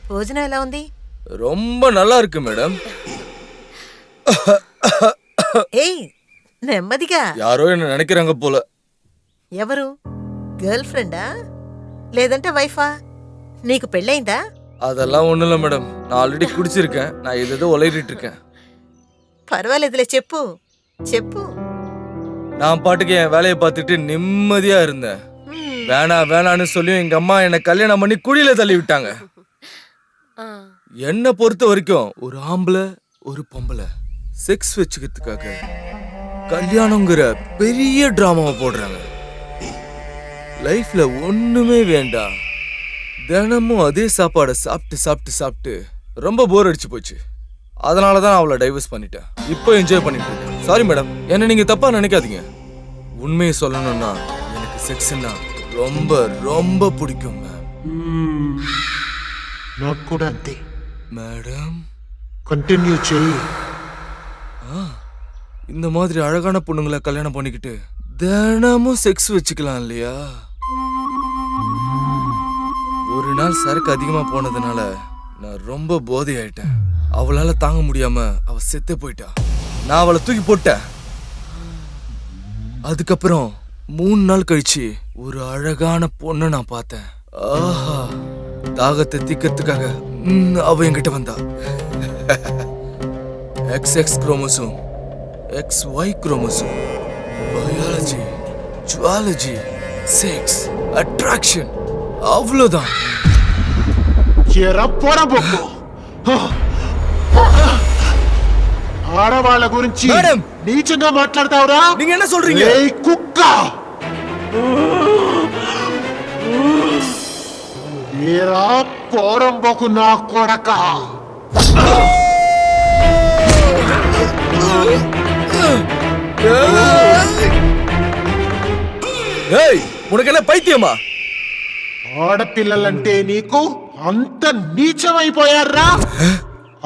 భోజనం ఎలా ఉంది? ரொம்ப நல்லா இருக்கு மேடம். ఏయ్ నెమ్మదిగా. யாரோ என்ன நினைக்கிறாங்க போல. ఎవరు? గర్ల్ ఫ్రెండా లేదంటే వైఫా? నీకు పెళ్ళైందా? அதெல்லாம் ஒண்ணும் இல்ல மேடம். நான் ஆல்ரெடி குடிச்சிருக்கேன். நான் ஏதோ உளறிட்டு இருக்கேன். పర్వాలేదులే, చెప్పు చెప్పు. நான் பாட்டுக்கு என் வேலையை பார்த்துட்டு நிம்மதியா இருந்தேன். வேணான்னு சொல்லி எங்க அம்மா என்னை கல்யாணம் பண்ணி குழியில தள்ளி விட்டாங்க. என்னை பொறுத்த வரைக்கும் ஒரு ஆம்பளை ஒரு பொம்பளை செக்ஸ் வச்சுக்கிறதுக்காக கல்யாணங்கிற பெரிய டிராமாவை போடுறாங்க. லைஃப்ல ஒண்ணுமே வேண்டாம். தினமும் அதே சாப்பாடை சாப்பிட்டு சாப்பிட்டு சாப்பிட்டு ரொம்ப போர் அடிச்சு போச்சு. அதனாலதான் அவளை டைவர்ஸ் பண்ணிட்டேன். இப்போ என்ஜாய் பண்ணிட்டு இருக்கேன். சாரி மேடம், என்ன நீங்க தப்பா நினைக்காதீங்க. உண்மையை சொல்லணும்னா எனக்கு செக்ஸ்னா ரொம்ப ரொம்ப பிடிக்கும் నాకు కూడా అంతే மேடம். కంటిన్యూ చెయ్యి. இந்த மாதிரி அழகான பொண்ணுங்களை கல்யாணம் பண்ணிக்கிட்டு தினமும் செக்ஸ் வச்சுக்கலாம் இல்லையா? ஒரு நாள் சரக்கு அதிகமா போனதுனால நான் ரொம்ப போதை ஆயிட்டேன். அவளால தாங்க முடியாம அவ செத்து போயிட்டா. நான் அவளை தூக்கி போட்டேன். அதுக்கப்புறம் 3 நாள் கழிச்சு ஒரு அழகான பொண்ணை நான் பார்த்தேன். ஆஹா, தாகத்தை தீக்கிறதுக்காக அவ என்கிட்ட வந்தா. XX chromosome, XY chromosome, biology, zoology, sex, attraction, அவ்வளவுதான். ఆడవాళ్ళ గురించి నీచంగా మాట్లాడతావురా? நீங்க என்ன சொல்றீங்க? కుక్క ఏరా పోరంబోకు నా కొడక. உனக்கு என்ன பைத்தியமா? ఆడపిల్లలంటే నీకు అంత నీచమైపోయారా?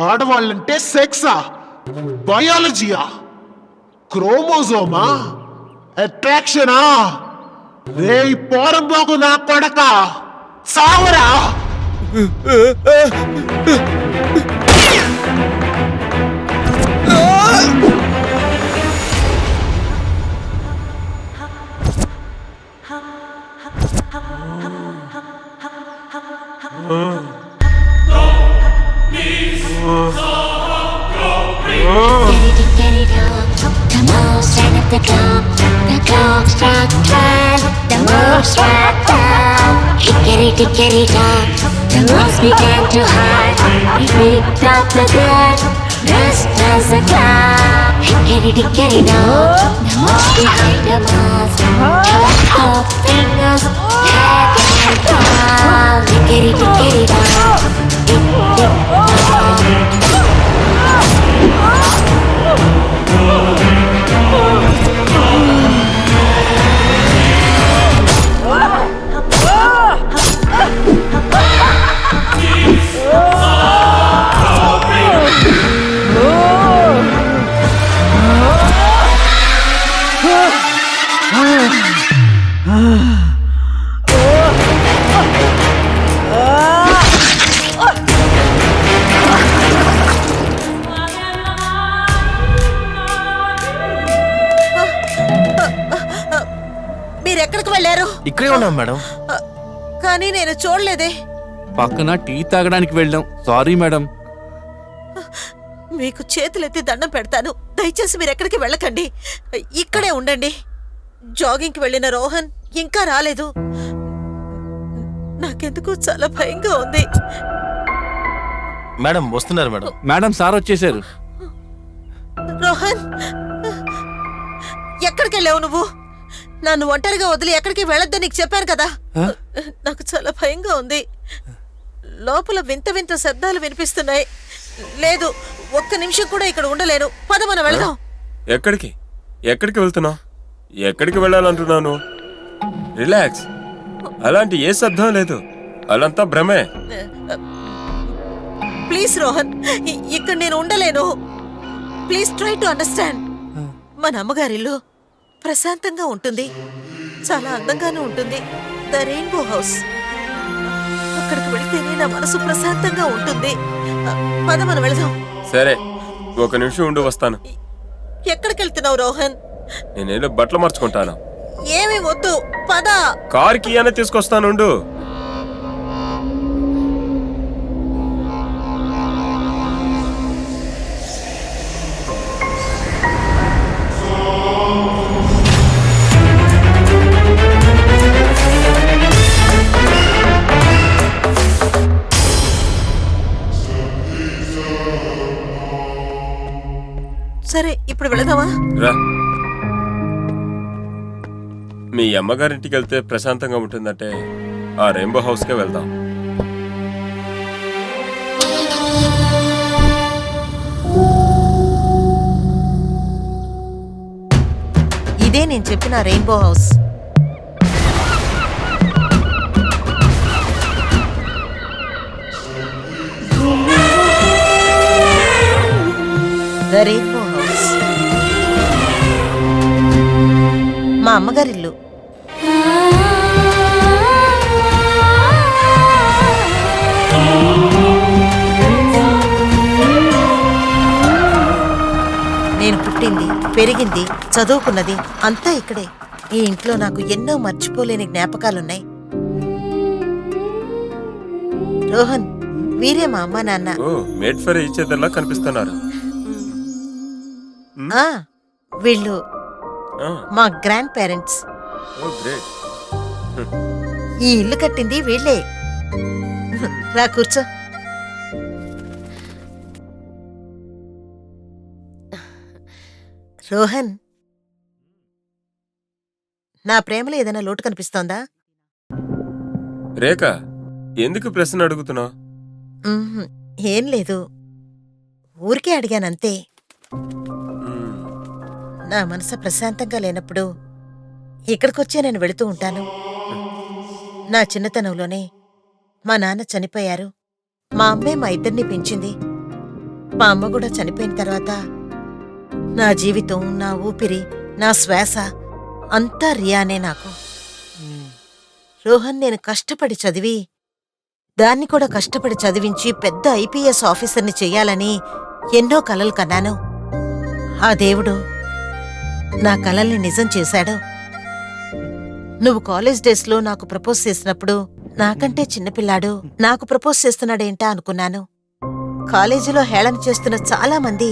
ఆడవాళ్ళంటే సెక్సా, బయాలజీయా, క్రోమోజోమా, అట్రాక్షనా? రే పోరంబోకు నా కొడక, చావరా! Get it up, the most stand at the clock struck 12, the most struck down. Get it up, the most began to hide. He picked up the dead, dressed as a clown. Get it up, the most behind the mask. Cut off fingers, head and down. Get it up, మీరెక్కడికి వెళ్ళారు? ఇక్కడే ఉన్నాం madam. కానీ నేను చూడలేదే. పక్కన tea తాగడానికి వెళ్ళాం. Sorry madam. మీకు చేతులెత్తి దండం పెడతాను, దయచేసి మీరు ఎక్కడికి వెళ్ళకండి, ఇక్కడే ఉండండి. జాగింగ్కి వెళ్ళిన రోహన్ ఇంకా రాలేదు. నాకెందుకు చాలా భయంగా ఉంది. మేడం వస్తున్నారు మేడం. మేడం సార్ వచ్చేసారు. రోహన్, ఎక్కడికి వెళ్ళావు నువ్వు? నన్ను ఒంటరిగా వదిలి ఎక్కడికి వెళ్ళొద్దని నీకు చెప్పాను కదా. నాకు చాలా భయంగా ఉంది. లోపల వింత వింత శబ్దాలు వినిపిస్తున్నాయి. లేదు, ఒక్క నిమిషం కూడా ఇక్కడ ఉండలేను. పద మనం వెళ్దాం. ఎక్కడికి ఎక్కడికి వెళ్తున్నావు? ఎక్కడికి వెళ్ళాలంటున్నాను? రిలాక్స్. అలాంటి ఏ శబ్దం లేదు. అలంతా భ్రమే. ప్లీజ్ రోహన్, ఇక్కడ నేను ఉండలేను. Please try to understand. మన అమ్మగారిల్లు ప్రశాంతంగా ఉంటుంది, చాలా అందంగానూ ఉంటుంది. The rainbow house. అక్కడ అక్కడికి వెళ్తేనే నా మనసు ప్రశాంతంగా ఉంటుంది. పద మనం వెళదాం. సరే, ఒక నిమిషం ఉండి వస్తాను. ఎక్కడికి వెళ్తున్నావు రోహన్? నేనేదో బట్టలు మార్చుకుంటాను. ఏమీ వద్దు, పద. కార్కి అనే తీసుకొస్తానుండు. సరే, ఇప్పుడు వెళదామా? రా. మీ అమ్మగారింటికి వెళ్తే ప్రశాంతంగా ఉంటుందంటే ఆ రెయిన్బో హౌస్కే వెళ్దాం. ఇదే నేను చెప్పిన rainbow house. The rainbow house మా అమ్మగారిల్లు. నేను పుట్టింది, పెరిగింది, చదువుకున్నది అంతా ఇక్కడే. ఈ ఇంట్లో నాకు ఎన్నో మర్చిపోలేని జ్ఞాపకాలున్నాయి. రోహన్, వీరే మా అమ్మా నాన్న. ఓ, మేడ్ ఫర్ ఈచ్ అదర్లా కనిపిస్తున్నారు. ఆ, వీళ్ళు ఆ, మా గ్రాండ్ పేరెంట్స్. ఓ గ్రేట్. ఈ ఇల్లు కట్టింది వీళ్ళే. రా కూర్చో. రోహన్, నా ప్రేమలో ఏదైనా లోటు కనిపిస్తోందా? రేఖ, ఎందుకు ప్రశ్న అడుగుతున్నావు? మ్మ్హ్, ఏం లేదు, ఊరికే అడిగానంతే. నా మనసు ప్రశాంతంగా లేనప్పుడు ఇక్కడికొచ్చే నేను వెళుతూ ఉంటాను. నా చిన్నతనంలోనే మా నాన్న చనిపోయారు. మా అమ్మే మా ఇద్దరిని పెంచింది. మా అమ్మ కూడా చనిపోయిన తర్వాత నా జీవితం, నా ఊపిరి, నా శ్వాస అంతా రియానే నాకు. రోహన్, నేను కష్టపడి చదివి దాన్ని కూడా కష్టపడి చదివించి పెద్ద ఐపీఎస్ ఆఫీసర్ని చెయ్యాలని ఎన్నో కలలు కన్నాను. ఆ దేవుడు నా కలల్ని నిజం చేశాడు. నువ్వు కాలేజ్ డేస్లో నాకు ప్రపోజ్ చేసినప్పుడు నాకంటే చిన్నపిల్లాడు నాకు ప్రపోజ్ చేస్తున్నాడేంటా అనుకున్నాను. కాలేజీలో హేళన చేస్తున్న చాలా మంది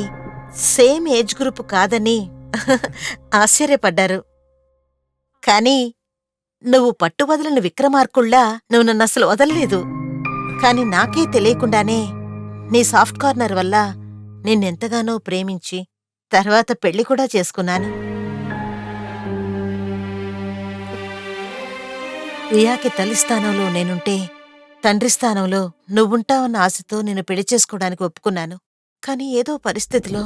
సేమ్ ఏజ్ గ్రూప్ కాదని ఆశ్చర్యపడ్డారు. కాని నువ్వు పట్టువదలని విక్రమార్కుళ్ళా నువ్వు నన్నసలు వదలలేదు. కాని నాకే తెలియకుండానే నీ సాఫ్ట్ కార్నర్ వల్ల నిన్నెంతగానో ప్రేమించి తర్వాత పెళ్లి కూడా చేసుకున్నాను. రియాకి తల్లి స్థానంలో నేనుంటే తండ్రి స్థానంలో నువ్వుంటావన్న ఆశతో నేను పెళ్లి చేసుకోవడానికి ఒప్పుకున్నాను. కాని ఏదో పరిస్థితిలో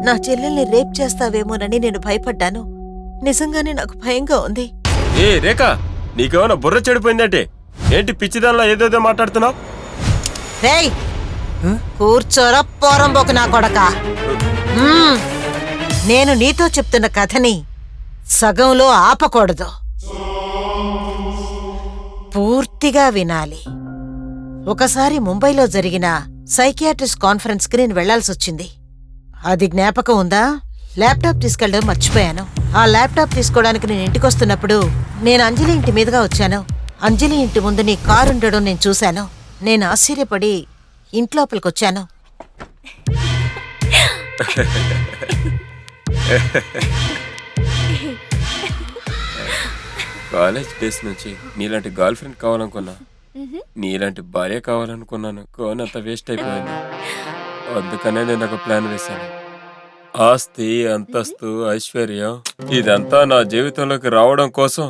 నా చెల్లెల్ని రేప్ చేస్తావేమోనని నేను భయపడ్డాను. నిజంగానే నాకు భయంగా ఉంది. ఏ రేఖ, నీకేమైనా బుర్ర చెడిపోయిందంటే ఏంటి పిచ్చిదానిలా ఏదేదో మాట్లాడుతున్నావు? రేయ్, కూర్చోరా పోరంబోకు నా కొడక. నేను నీతో చెప్తున్న కథని సగంలో ఆపకూడదు, పూర్తిగా వినాలి. ఒకసారి ముంబైలో జరిగిన సైకియాట్రిస్ట్ కాన్ఫరెన్స్కి నేను వెళ్లాల్సొచ్చింది. అది జ్ఞాపకం ఉందా? ల్యాప్టాప్ తీసుకెళ్ళడం మర్చిపోయాను. ఆ ల్యాప్టాప్ తీసుకోవడానికి నేను ఇంటికొస్తున్నప్పుడు నేను అంజలి ఇంటి మీదుగా వచ్చాను. అంజలి ఇంటి ముందు నీ కారుండడం నేను చూశాను. నేను ఆశ్చర్యపడి ఇంట్లోపలికొచ్చాను. కాలేజ్ డేస్ నుంచి నీలాంటి గర్ల్ ఫ్రెండ్ కావాలనుకున్నా, నీలాంటి భార్య కావాలనుకున్నాను. కోనంత వేస్ట్ అయిపోయింది. అందుకనే నేను ఒక ప్లాన్ వేశాను. ఆస్తి, అంతస్తు, ఐశ్వర్యం ఇదంతా నా జీవితంలోకి రావడం కోసం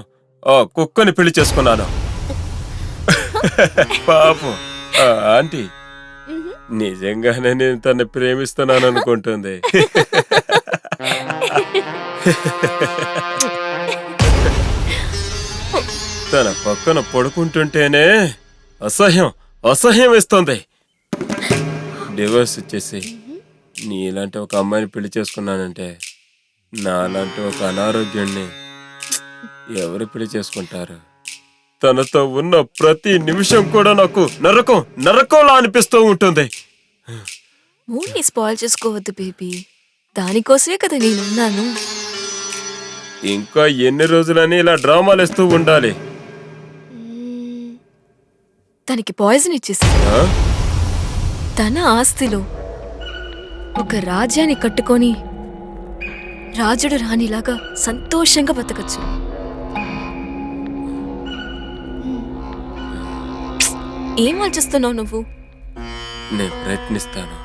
ఆ కుక్కని పెళ్లి చేసుకున్నాను. పాపం ఆ ఆంటీ నిజంగానే నేను తన్ని ప్రేమిస్తున్నాను అనుకుంటుంది. తన పక్కన పడుకుంటుంటేనే అసహ్యం వేస్తోంది. డివోర్స్ ఇచ్చేసి నీలాంటి ఒక అమ్మాయిని పెళ్లి చేసుకున్నానంటే నాలాంటి ఒక అనారోగ్యాన్ని ఎవరు పెళ్లి చేసుకుంటారు? తనతో ఉన్న ప్రతి నిమిషం కూడా నాకు నరకంలా అనిపిస్తూ ఉంటుంది. మూడ్ని స్పాయిల్ చేసుకోవద్దు బేబీ, దానికోసమే కదా నేనున్నాను. ఇంకా ఎన్ని రోజులని ఇలా డ్రామాలు వేస్తూ ఉండాలి? తనకి పాయిజన్ ఇచ్చేసి ఆ? తన ఆస్తిలో ఒక రాజ్యాన్ని కట్టుకొని రాజుడు రాణిలాగా సంతోషంగా బతకచ్చు. ఏం ఆలోచిస్తున్నావు నువ్వు? నేను ప్రయత్నిస్తాను.